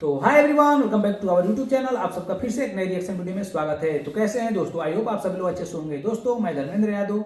तो hi everyone, welcome back to our YouTube channel. आप सबका फिर से एक नई रिएक्शन वीडियो में स्वागत है। तो कैसे हैं दोस्तों? आई होप आप सभी लोग अच्छे से होंगे। दोस्तों मैं धर्मेंद्र यादव।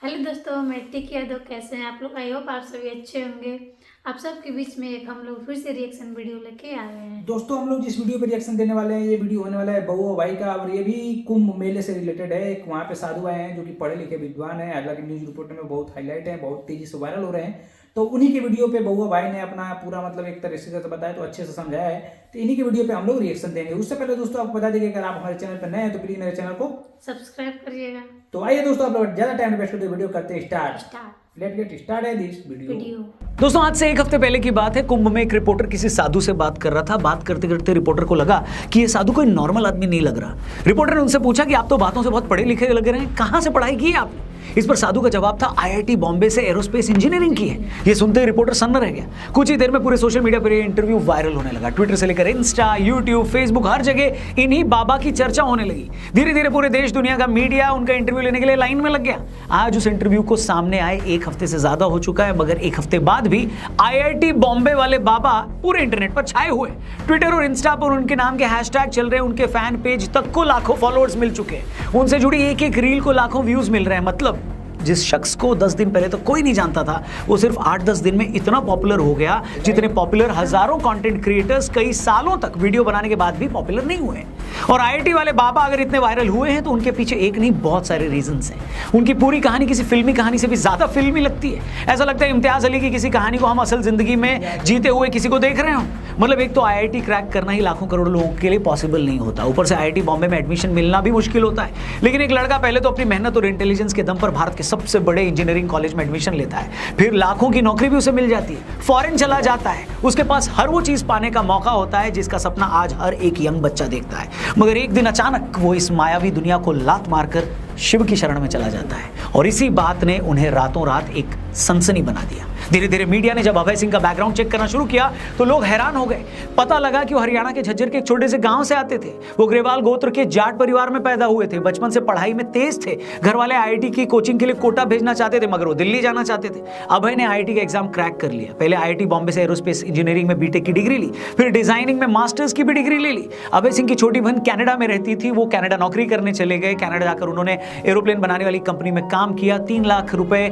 हेलो दोस्तों, मैं टिकी यादव। कैसे हैं आप लोग? आई होप आप सभी अच्छे होंगे। आप सबके बीच में एक हम लोग फिर से रिएक्शन वीडियो लेके आए हैं। दोस्तों हम लोग जिस वीडियो पे रिएक्शन देने वाले हैं, ये वीडियो होने वाला है बउआ भाई का, और ये भी कुंभ मेले से रिलेटेड है। एक वहाँ पे साधु आए हैं जो कि पढ़े लिखे विद्वान हैं, हालांकि न्यूज रिपोर्ट में बहुत हाईलाइट है, बहुत तेजी से वायरल हो रहे हैं। तो उन्हीं के वीडियो पे बउआ भाई ने अपना पूरा मतलब एक तरीके से बताया, तो अच्छे से समझाया है। तो इन्हीं के वीडियो पे हम लोग रिएक्शन देंगे। उससे पहले दोस्तों आपको बता देंगे, अगर आप हमारे चैनल पर नए हैं तो प्लीज मेरे चैनल को सब्सक्राइब करिएगा। तो आइए दोस्तों, आप लोग ज्यादा टाइम वेस्ट करते वीडियो करते हैं start. Let's get started this video. दोस्तों आज से एक हफ्ते पहले की बात है। कुंभ में एक रिपोर्टर किसी साधु से बात कर रहा था। बात करते करते रिपोर्टर को लगा कि ये साधु कोई नॉर्मल आदमी नहीं लग रहा। रिपोर्टर ने उनसे पूछा कि आप तो बातों से बहुत पढ़े लिखे लग रहे हैं, कहां से पढ़ाई की है आपने? इस पर साधु का जवाब था, आईआईटी बॉम्बे से एरोस्पेस इंजीनियरिंग की है। ये सुनते ही रिपोर्टर सन्न रह गया। कुछ ही देर में पूरे सोशल मीडिया पर ये इंटरव्यू वायरल होने लगा। ट्विटर से लेकर इंस्टा, यूट्यूब, फेसबुक, हर जगह इन्हीं बाबा की चर्चा होने लगी। धीरे धीरे पूरे देश दुनिया का मीडिया उनका इंटरव्यू लेने के लिए लाइन में लग गया। आज उस इंटरव्यू को सामने आए एक हफ्ते से ज्यादा हो चुका है, मगर एक हफ्ते बाद भी आईआईटी बॉम्बे वाले बाबा पूरे इंटरनेट पर छाए हुए। ट्विटर और इंस्टा पर उनके नाम के हैशटैग चल रहे हैं। उनके फैन पेज तक को लाखों फॉलोअर्स मिल चुके हैं। उनसे जुड़ी एक एक रील को लाखों व्यूज मिल रहे हैं। मतलब जिस शख्स को 10 दिन पहले तो कोई नहीं जानता था, वो सिर्फ 8-10 दिन में इतना पॉपुलर हो गया जितने पॉपुलर हजारों कंटेंट क्रिएटर्स कई सालों तक वीडियो बनाने के बाद भी पॉपुलर नहीं हुए। और आईआईटी वाले बाबा अगर इतने वायरल हुए हैं तो उनके पीछे एक नहीं बहुत सारे रीजंस हैं। उनकी पूरी कहानी किसी फिल्मी कहानी से भी ज्यादा फिल्मी लगती है। ऐसा लगता है इम्तियाज अली की किसी कहानी को हम असल जिंदगी में जीते हुए किसी को देख रहे हो। मतलब एक तो आईआईटी क्रैक करना ही लाखों करोड़ों लोगों के लिए पॉसिबल नहीं होता, ऊपर से आईआईटी बॉम्बे में एडमिशन मिलना भी मुश्किल होता है। लेकिन एक लड़का पहले तो अपनी मेहनत और इंटेलिजेंस के दम पर भारत के सबसे बड़े इंजीनियरिंग कॉलेज में एडमिशन लेता है, फिर लाखों की नौकरी भी उसे मिल जाती है, फॉरेन चला जाता है। उसके पास हर वो चीज पाने का मौका होता है जिसका सपना आज हर एक यंग बच्चा देखता है। मगर एक दिन अचानक वो इस मायावी दुनिया को लात मारकर शिव की शरण में चला जाता है। और इसी बात ने उन्हें रातों रात एक सनसनी बना दिया। धीरे धीरे मीडिया ने जब अभय सिंह का बैकग्राउंड चेक करना शुरू किया तो लोग हैरान हो गए। पता लगा कि वो हरियाणा के झज्जर के एक छोटे से गांव से आते थे। वो ग्रेवाल गोत्र के जाट परिवार में पैदा हुए थे। बचपन से पढ़ाई में तेज थे। घर वाले आईआईटी की कोचिंग के लिए कोटा भेजना चाहते थे, मगर वो दिल्ली जाना चाहते थे। अभय ने आईआईटी का एग्जाम क्रैक कर लिया। पहले आईआईटी बॉम्बे से एरोस्पेस इंजीनियरिंग में बीटेक की डिग्री ली, फिर डिजाइनिंग में मास्टर्स की भी डिग्री ले ली। अभय सिंह की छोटी बहन कनाडा में रहती थी। वो कनाडा नौकरी करने चले गए। कनाडा जाकर उन्होंने एरोप्लेन बनाने वाली कंपनी में काम किया। 3 लाख रुपए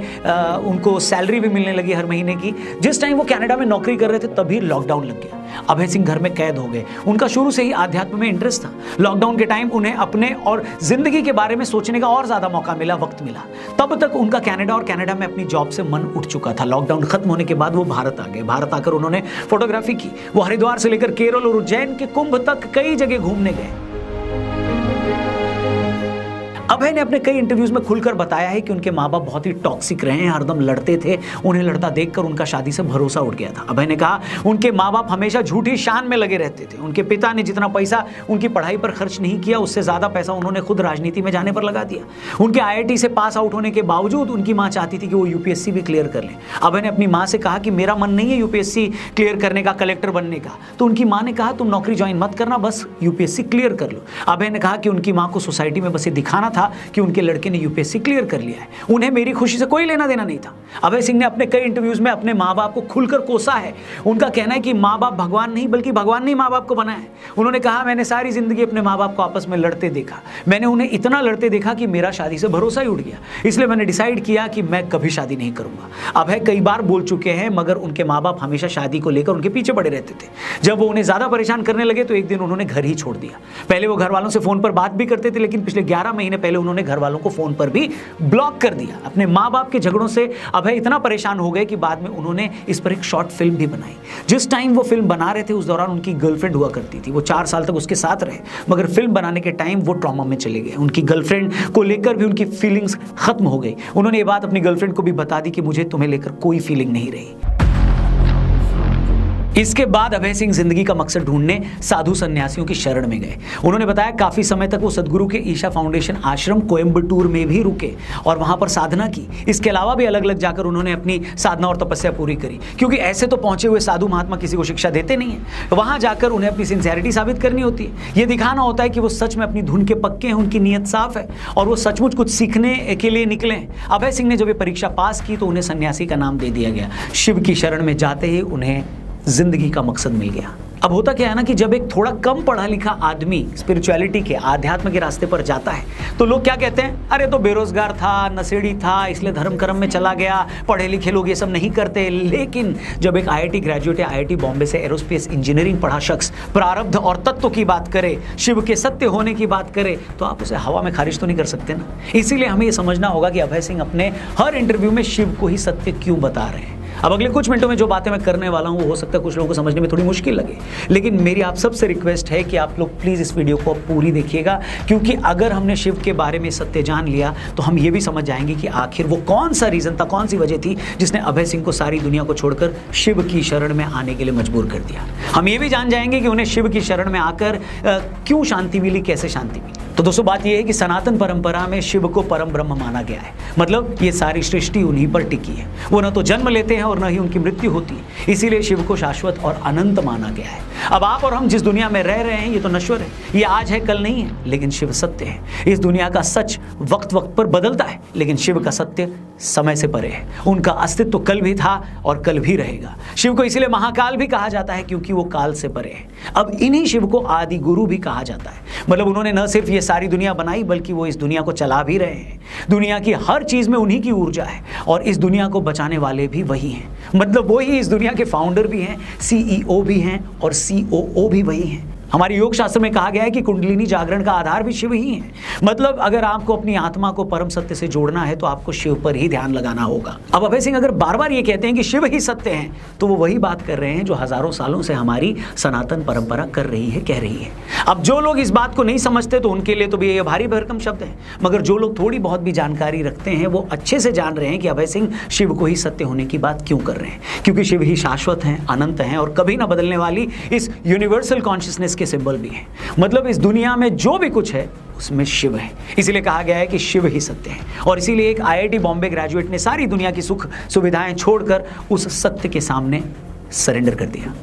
उनको सैलरी भी मिलने लगी हर महीने की। जिस टाइम वो कनाडा में नौकरी कर रहे थे तभी लॉकडाउन लग गया। अभय सिंह घर में कैद हो गए। उनका शुरू से ही आध्यात्म में इंटरेस्ट था। लॉकडाउन के टाइम उन्हें अपने और जिंदगी के बारे में सोचने का और ज्यादा मौका मिला, वक्त मिला। तब तक उनका कनाडा और कनाडा में अपनी जॉब से मन उठ चुका था। लॉकडाउन खत्म होने के बाद वो भारत आ गए। भारत आकर उन्होंने फोटोग्राफी की। वो हरिद्वार से लेकर केरल और उज्जैन के कुंभ तक कई जगह घूमने गए। अभय ने अपने कई इंटरव्यूज में खुलकर बताया है कि उनके माँ बाप बहुत ही टॉक्सिक रहे हैं, हरदम लड़ते थे। उन्हें लड़ता देखकर उनका शादी से भरोसा उठ गया था। अभय ने कहा उनके माँ बाप हमेशा झूठी शान में लगे रहते थे। उनके पिता ने जितना पैसा उनकी पढ़ाई पर खर्च नहीं किया, उससे ज्यादा पैसा उन्होंने खुद राजनीति में जाने पर लगा दिया। उनके आईआईटी से पास आउट होने के बावजूद उनकी माँ चाहती थी कि वो यूपीएससी भी क्लियर कर ले। अभय ने अपनी माँ से कहा कि मेरा मन नहीं है यूपीएससी क्लियर करने का, कलेक्टर बनने का। तो उनकी माँ ने कहा तुम नौकरी ज्वाइन मत करना, बस यूपीएससी क्लियर कर लो। अभय ने कहा कि उनकी माँ को सोसाइटी में बस ये दिखाना था कि उनके लड़के ने यूपीएससी क्लियर कर लिया है, उन्हें मेरी खुशी से कोई लेना देना नहीं था। अभय सिंह ने अपने कई इंटरव्यूज में अपने माँ बाप को खुलकर कोसा है। उनका कहना है कि माँ बाप भगवान नहीं, बल्कि भगवान ने माँ बाप को बनाया है। उन्होंने कहा मैंने सारी जिंदगी अपने माँ बाप को आपस में लड़ते देखा। मैंने उन्हें इतना लड़ते देखा कि मेरा शादी से भरोसा ही उठ गया। इसलिए मैंने डिसाइड किया कि मैं कभी शादी नहीं करूंगा। अभय कई बार बोल चुके हैं, मगर उनके माँ बाप हमेशा शादी को लेकर उनके पीछे पड़े रहते थे। जब वो उन्हें ज्यादा परेशान करने लगे तो एक दिन उन्होंने घर ही छोड़ दिया। पहले वो घर वालों से फोन पर बात भी करते थे, लेकिन पिछले 11 महीने पहले उन्होंने घर वालों को फोन पर भी ब्लॉक कर दिया। अपने माँ बाप के झगड़ों से अभय इतना परेशान हो गए कि बाद में उन्होंने इस पर एक शॉर्ट फिल्म भी बनाई। जिस टाइम वो फिल्म बना रहे थे उस दौरान उनकी गर्लफ्रेंड हुआ करती थी। वो 4 साल तक उसके साथ रहे, मगर फिल्म बनाने के टाइम वो ट्रॉमा में चले गए। उनकी गर्लफ्रेंड को लेकर भी उनकी फीलिंग्स खत्म हो गई। उन्होंने ये बात अपनी गर्लफ्रेंड को भी बता दी कि मुझे तुम्हें लेकर कोई फीलिंग नहीं रही। इसके बाद अभय सिंह जिंदगी का मकसद ढूंढने साधु सन्यासियों की शरण में गए। उन्होंने बताया काफी समय तक वो सदगुरु के ईशा फाउंडेशन आश्रम कोयम्बटूर में भी रुके और वहां पर साधना की। इसके अलावा भी अलग अलग जाकर उन्होंने अपनी साधना और तपस्या पूरी करी, क्योंकि ऐसे तो पहुंचे हुए साधु महात्मा किसी को शिक्षा देते नहीं है। वहां जाकर उन्हें अपनी सिंसियरिटी साबित करनी होती है। ये दिखाना होता है कि वो सच में अपनी धुन के पक्के हैं, उनकी नीयत साफ है और वो सचमुच कुछ सीखने के लिए निकले हैं। अभय सिंह ने जब ये परीक्षा पास की तो उन्हें सन्यासी का नाम दे दिया गया। शिव की शरण में जाते ही उन्हें जिंदगी का मकसद मिल गया। अब होता क्या है ना कि जब एक थोड़ा कम पढ़ा लिखा आदमी स्पिरिचुअलिटी के, आध्यात्म के रास्ते पर जाता है तो लोग क्या कहते हैं, अरे तो बेरोजगार था, नशेड़ी था, इसलिए धर्म कर्म में चला गया, पढ़े लिखे लोग ये सब नहीं करते। लेकिन जब एक आईआईटी ग्रेजुएट या आईआईटी बॉम्बे से एरोस्पेस इंजीनियरिंग पढ़ा शख्स प्रारब्ध और तत्व की बात करे, शिव के सत्य होने की बात करे, तो आप उसे हवा में खारिज तो नहीं कर सकते ना। इसीलिए हमें ये समझना होगा कि अभय सिंह अपने हर इंटरव्यू में शिव को ही सत्य क्यों बता रहे हैं। अब अगले कुछ मिनटों में जो बातें मैं करने वाला हूं वो हो सकता है कुछ लोगों को समझने में थोड़ी मुश्किल लगे, लेकिन मेरी आप सबसे रिक्वेस्ट है कि आप लोग प्लीज़ इस वीडियो को पूरी देखिएगा, क्योंकि अगर हमने शिव के बारे में सत्य जान लिया तो हम ये भी समझ जाएंगे कि आखिर वो कौन सा रीज़न था, कौन सी वजह थी जिसने अभय सिंह को सारी दुनिया को छोड़कर शिव की शरण में आने के लिए मजबूर कर दिया। हम ये भी जान जाएंगे कि उन्हें शिव की शरण में आकर क्यों शांति मिली, कैसे शांति मिली। तो दोस्तों बात यह है कि सनातन परंपरा में शिव को परम ब्रह्म माना गया है, मतलब ये सारी सृष्टि उन्हीं पर टिकी है। वो न तो जन्म लेते हैं और न ही उनकी मृत्यु होती है, इसीलिए शिव को शाश्वत और अनंत माना गया है। अब आप और हम जिस दुनिया में रह रहे हैं ये तो नश्वर है, ये आज है कल नहीं है, लेकिन शिव सत्य है। इस दुनिया का सच वक्त वक्त पर बदलता है, लेकिन शिव का सत्य समय से परे है। उनका अस्तित्व कल भी था और कल भी रहेगा। शिव को इसीलिए महाकाल भी कहा जाता है क्योंकि वो काल से परे है। अब इन्हीं शिव को आदि गुरु भी कहा जाता है, मतलब उन्होंने न सिर्फ ये सारी दुनिया बनाई बल्कि वो इस दुनिया को चला भी रहे हैं। दुनिया की हर चीज में उन्हीं की ऊर्जा है और इस दुनिया को बचाने वाले भी वही हैं, मतलब वही इस दुनिया के फाउंडर भी हैं, सीईओ भी हैं और सीओओ भी वही हैं। हमारे योग शास्त्र में कहा गया है कि कुंडलिनी जागरण का आधार भी शिव ही है। मतलब अगर आपको अपनी आत्मा को परम सत्य से जोड़ना है तो आपको शिव पर ही ध्यान लगाना होगा। अब अभय सिंह अगर बार बार ये कहते हैं कि शिव ही सत्य है तो वो वही बात कर रहे हैं जो हजारों सालों से हमारी सनातन परंपरा कर रही है, कह रही है। अब जो लोग इस बात को नहीं समझते तो उनके लिए तो भी ये भारी भरकम शब्द है, मगर जो लोग थोड़ी बहुत भी जानकारी रखते हैं वो अच्छे से जान रहे हैं कि अभय सिंह शिव को ही सत्य होने की बात क्यों कर रहे हैं, क्योंकि शिव ही शाश्वत हैं, अनंत हैं और कभी ना बदलने वाली इस यूनिवर्सल कॉन्शियसनेस के सिंबल भी है। मतलब इस दुनिया में जो भी कुछ है उसमें शिव है, इसीलिए कहा गया है कि शिव ही सत्य है। और इसीलिए एक आईआईटी बॉम्बे ग्रेजुएट ने सारी दुनिया की सुख सुविधाएं छोड़कर उस सत्य के सामने सरेंडर कर दिया।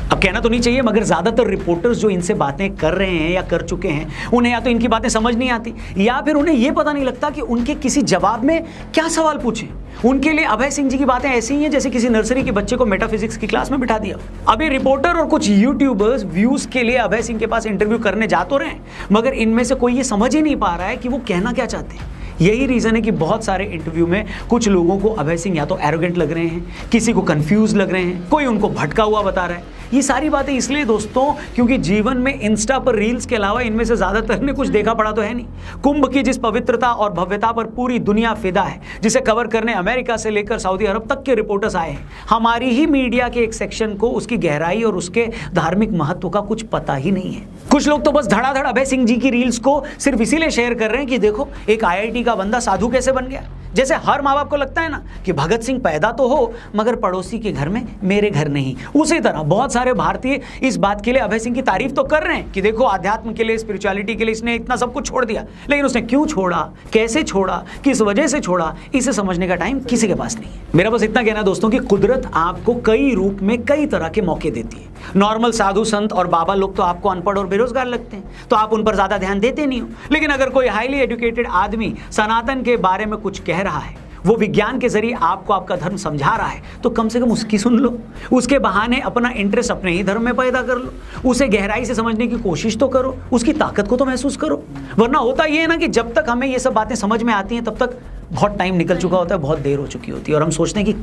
अब कहना तो नहीं चाहिए, मगर ज्यादातर रिपोर्टर्स जो इनसे बातें कर रहे हैं या कर चुके हैं उन्हें या तो इनकी बातें समझ नहीं आती या फिर उन्हें यह पता नहीं लगता कि उनके किसी जवाब में क्या सवाल पूछें। उनके लिए अभय सिंह जी की बातें ऐसी ही हैं जैसे किसी नर्सरी के बच्चे को मेटाफिजिक्स की क्लास में बिठा दिया। अभी रिपोर्टर और कुछ यूट्यूबर्स व्यूज के लिए अभय सिंह के पास इंटरव्यू करने जा तो रहे हैं, मगर इनमें से कोई ये समझ ही नहीं पा रहा है कि वो कहना क्या चाहते हैं। यही रीजन है कि बहुत सारे इंटरव्यू में कुछ लोगों को अभय सिंह या तो एरोगेंट लग रहे हैं, किसी को कंफ्यूज लग रहे हैं, कोई उनको भटका हुआ बता रहा है। ये सारी बातें इसलिए दोस्तों क्योंकि जीवन में इंस्टा पर रील्स के अलावा इनमें से ज्यादातर ने कुछ देखा पड़ा तो है नहीं। कुंभ की जिस पवित्रता और भव्यता पर पूरी दुनिया फिदा है, जिसे कवर करने अमेरिका से लेकर सऊदी अरब तक के रिपोर्टर्स आए हैं, हमारी ही मीडिया के एक सेक्शन को उसकी गहराई और उसके धार्मिक महत्व का कुछ पता ही नहीं है। कुछ लोग तो बस धड़ाधड़ अभय सिंह जी की रील्स को सिर्फ इसीलिए शेयर कर रहे हैं कि देखो एक आईआईटी का बंदा साधु कैसे बन गया। जैसे हर माँ बाप को लगता है ना कि भगत सिंह पैदा तो हो मगर पड़ोसी के घर में, मेरे घर नहीं, उसी तरह बहुत सारे भारतीय इस बात के लिए अभय सिंह की तारीफ तो कर रहे हैं कि देखो आध्यात्म के लिए, स्पिरिचुअलिटी के लिए इसने इतना सब कुछ छोड़ दिया, लेकिन उसने क्यों छोड़ा, कैसे छोड़ा, किस वजह से छोड़ा, इसे समझने का टाइम किसी के पास नहीं है। मेरा बस इतना कहना है दोस्तों कि कुदरत आपको कई रूप में कई तरह के मौके देती है। नॉर्मल साधु संत और बाबा लोग तो आपको अनपढ़ और बेरोजगार लगते हैं तो आप उन पर ज्यादा ध्यान देते नहीं हो, लेकिन अगर कोई हाईली एजुकेटेड आदमी सनातन के बारे में कुछ कह रहा है, वो विज्ञान के जरिए आपको आपका धर्म समझा रहा है, तो कम से कम उसकी सुन लो, उसके बहाने अपना इंटरेस्ट अपने ही धर्म में पैदा कर लो, उसे गहराई से समझने की कोशिश तो करो, उसकी ताकत को तो महसूस करो। वरना होता ये है ना कि जब तक हमें ये सब बातें समझ में आती हैं तब तक बहुत टाइम निकल चुका होता है, बहुत देर हो चुकी होती है और हम सोचते हैं कि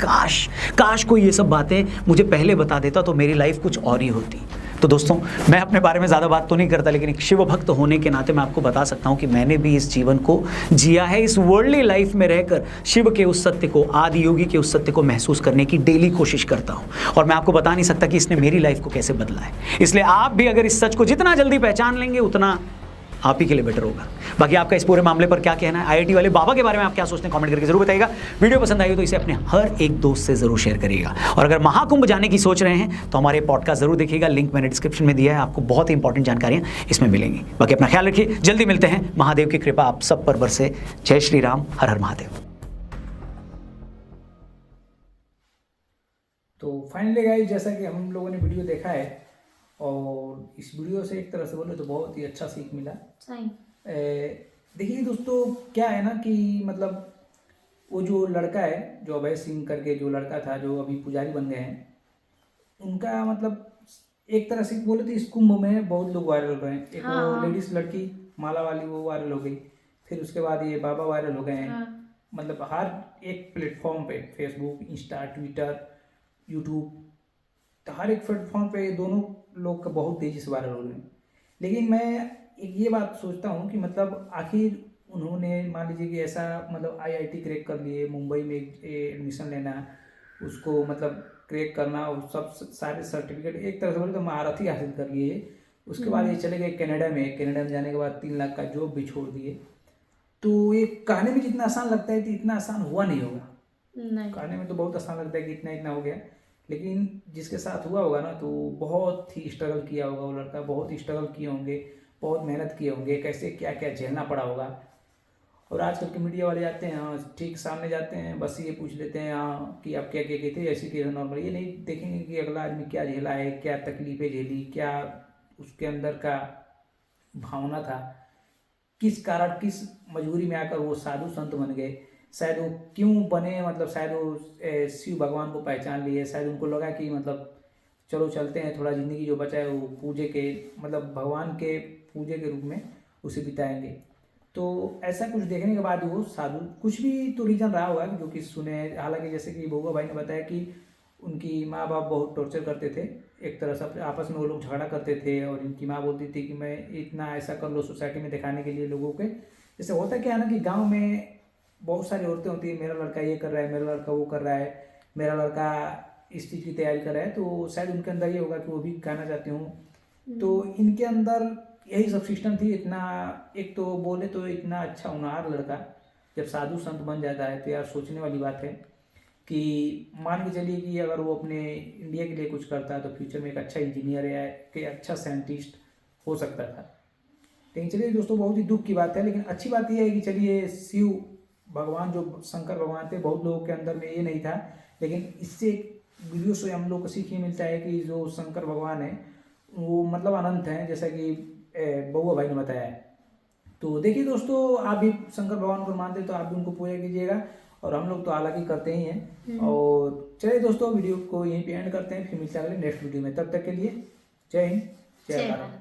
काश कोई ये सब बातें मुझे पहले बता देता तो मेरी लाइफ कुछ और ही होती। तो दोस्तों मैं अपने बारे में ज़्यादा बात तो नहीं करता, लेकिन एक शिव भक्त होने के नाते मैं आपको बता सकता हूँ कि मैंने भी इस जीवन को जिया है, इस वर्ल्डली लाइफ में रहकर शिव के उस सत्य को, आदि योगी के उस सत्य को महसूस करने की डेली कोशिश करता हूँ और मैं आपको बता नहीं सकता कि इसने मेरी लाइफ को कैसे बदला है। इसलिए आप भी अगर इस सच को जितना जल्दी पहचान लेंगे उतना आप ही के लिए बेटर होगा। बाकी आपका इस पूरे मामले पर क्या कहना है, आईआईटी वाले बाबा के बारे में आप क्या सोचते हैं, कमेंट करके जरूर बताइएगा। वीडियो पसंद आई हो तो इसे अपने हर एक दोस्त से जरूर शेयर करिएगा और अगर महाकुंभ जाने की सोच रहे हैं तो हमारे पॉडकास्ट जरूर देखिएगा, लिंक मैंने डिस्क्रिप्शन में दिया है, आपको बहुत ही इंपॉर्टेंट जानकारियां इसमें मिलेंगी। बाकी अपना ख्याल रखिए, जल्दी मिलते हैं, महादेव की कृपा आप सब पर बरसे। जय श्री राम, हर हर महादेव। तो फाइनली गाइस, जैसा कि हम लोगों ने वीडियो देखा है और इस वीडियो से एक तरह से बोले तो बहुत ही अच्छा सीख मिला। सही। देखिए दोस्तों, क्या है ना कि मतलब वो जो लड़का है, जो अभय सिंह करके जो लड़का था, जो अभी पुजारी बन गए हैं, उनका मतलब एक तरह से बोले तो इस कुंभ में बहुत लोग वायरल हो रहे हैं। एक वो हाँ। लेडीज लड़की माला वाली वो वायरल हो गई, फिर उसके बाद ये बाबा वायरल हो गए हैं। हाँ। मतलब हर एक प्लेटफॉर्म पे, फेसबुक, इंस्टा, ट्विटर, यूट्यूब, तो हर एक प्लेटफॉर्म पे दोनों लोग का बहुत तेजी से वायरल हो रहे हैं। लेकिन मैं एक ये बात सोचता हूँ कि मतलब आखिर उन्होंने मान लीजिए कि ऐसा मतलब आईआईटी क्रैक कर लिए, मुंबई में एडमिशन लेना, उसको मतलब क्रैक करना और सब सारे सर्टिफिकेट एक तरह से बोले तो महारत ही हासिल कर लिए। उसके बाद ये चले गए कनाडा में जाने के बाद 3 लाख का जॉब भी छोड़ दिए। तो ये कहने में जितना आसान लगता है कि इतना आसान हुआ नहीं होगा। नहीं। कहने में तो बहुत आसान लगता है कि इतना इतना हो गया, लेकिन जिसके साथ हुआ होगा ना तो बहुत ही स्ट्रगल किया होगा वो लड़का, बहुत ही स्ट्रगल किए होंगे, बहुत मेहनत किए होंगे, कैसे क्या क्या झेलना पड़ा होगा। और आजकल के मीडिया वाले जाते हैं, हाँ ठीक सामने जाते हैं, बस ये पूछ लेते हैं हाँ कि आप क्या क्या कहते हैं, ऐसी कहते नॉर्मल, ये नहीं देखेंगे कि अगला आदमी क्या झेला है, क्या तकलीफें झेली, क्या उसके अंदर का भावना था, किस कारण किस मजबूरी में आकर वो साधु संत बन गए, शायद वो क्यों बने, मतलब शायद वो शिव भगवान को पहचान लिए, शायद उनको लगा कि मतलब चलो चलते हैं थोड़ा ज़िंदगी जो बचा है वो पूजे के मतलब भगवान के पूजे के रूप में उसे बिताएंगे। तो ऐसा कुछ देखने के बाद वो साधु कुछ भी तो रीज़न रहा होगा जो कि सुने। हालांकि जैसे कि बउआ भाई ने बताया कि उनकी माँ बाप बहुत टॉर्चर करते थे, एक तरह से आपस में वो लोग झगड़ा करते थे और इनकी माँ बोलती थी कि मैं इतना ऐसा कर लो सोसाइटी में दिखाने के लिए लोगों के। जैसे होता क्या है ना कि गांव में बहुत सारी औरतें होती है, मेरा लड़का ये कर रहा है, मेरा लड़का वो कर रहा है, मेरा लड़का इस चीज़ की तैयारी कर रहा है, तो शायद उनके अंदर ये होगा कि वो भी कहना चाहती हूँ। तो इनके अंदर यही सब सिस्टम थी। इतना एक तो बोले तो इतना अच्छा होनहार लड़का जब साधु संत बन जाता है तो यार सोचने वाली बात है कि मान के चलिए कि अगर वो अपने इंडिया के लिए कुछ करता है तो फ्यूचर में एक अच्छा इंजीनियर या एक अच्छा साइंटिस्ट हो सकता था। लेकिन चलिए दोस्तों, बहुत ही दुख की बात है। लेकिन अच्छी बात यह है कि चलिए शिव भगवान जो शंकर भगवान थे, बहुत लोगों के अंदर में ये नहीं था, लेकिन इससे वीडियो से हम लोग को सीख ये मिलता है कि जो शंकर भगवान है वो मतलब अनंत हैं, जैसा कि बउआ भाई ने बताया है। तो देखिए दोस्तों, आप भी शंकर भगवान को मानते हैं तो आप भी उनको पूजा कीजिएगा, और हम लोग तो हालांकि करते ही हैं। और चलिए दोस्तों, वीडियो को यहीं पे एंड करते हैं, फिर मिलते हैं अगले नेक्स्ट वीडियो में। तब तक के लिए जय हिंद, जय भारत।